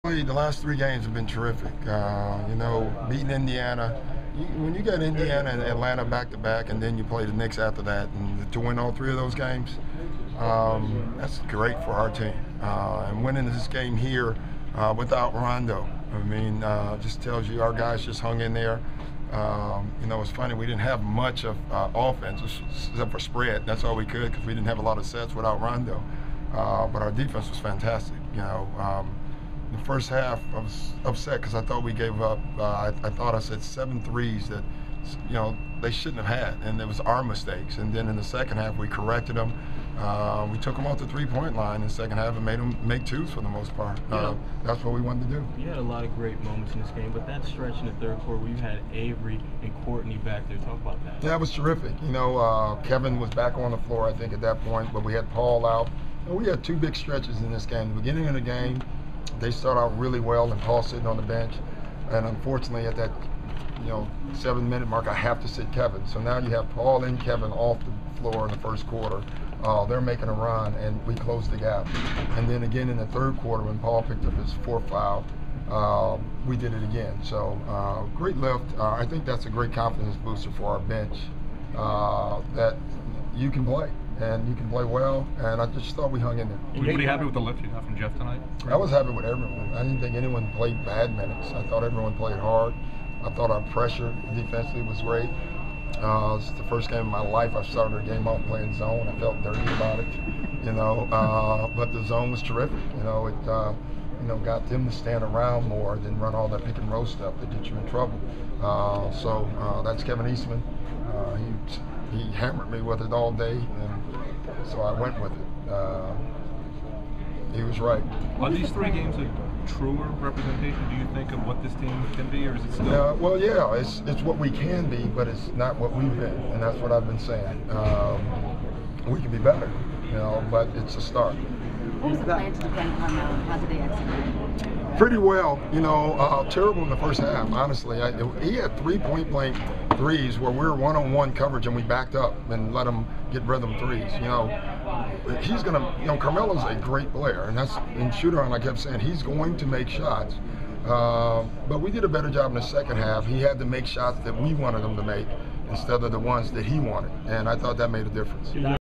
The last 3 games have been terrific. You know, beating Indiana. When you got Indiana and Atlanta back-to-back, and then you play the Knicks after that, and to win all 3 of those games, that's great for our team. And winning this game here without Rondo, I mean, just tells you our guys just hung in there. You know, it's funny, we didn't have much of offense except for spread. That's all we could because we didn't have a lot of sets without Rondo. But our defense was fantastic. You know, the first half I was upset because I thought we gave up. I thought I said 7 threes that, you know, they shouldn't have had, and it was our mistakes. And then in the second half, we corrected them. We took them off the 3-point line in the second half and made them make 2s for the most part. That's what we wanted to do. You had a lot of great moments in this game, but that stretch in the third quarter where you had Avery and Courtney back there, talk about that. Yeah, it was terrific. You know, Kevin was back on the floor, I think, at that point, but we had Paul out. And we had 2 big stretches in this game. The beginning of the game, they start out really well, and Paul sitting on the bench. And unfortunately, at that 7-minute mark, I have to sit Kevin. So now you have Paul and Kevin off the floor in the first quarter. They're making a run, and we closed the gap. And then again in the third quarter, when Paul picked up his 4th foul, we did it again. So great lift. I think that's a great confidence booster for our bench, that you can play. And you can play well, and I just thought we hung in there. Were you pretty happy with the lift you got from Jeff tonight? I was happy with everyone. I didn't think anyone played bad minutes. I thought everyone played hard. I thought our pressure defensively was great. It's the first game of my life I started a game off playing zone. I felt dirty about it, you know. But the zone was terrific. You know, it got them to stand around more than run all that pick and roll stuff that gets you in trouble. So that's Kevin Eastman. He hammered me with it all day, and so I went with it. He was right. Are these 3 games a truer representation, do you think, of what this team can be, or is it still? Well, yeah, it's what we can be, but it's not what we've been, and that's what I've been saying. We can be better, you know, but it's a start. What was the plan to defend Carmelo, and how did they execute? Pretty well, you know, terrible in the first half, honestly. He had 3-point blank threes where we were one-on-one coverage and we backed up and let him get rhythm threes. You know, he's going to, you know, Carmelo's a great player, and that's in shoot-around, I kept saying, he's going to make shots. But we did a better job in the second half. He had to make shots that we wanted him to make instead of the ones that he wanted, and I thought that made a difference.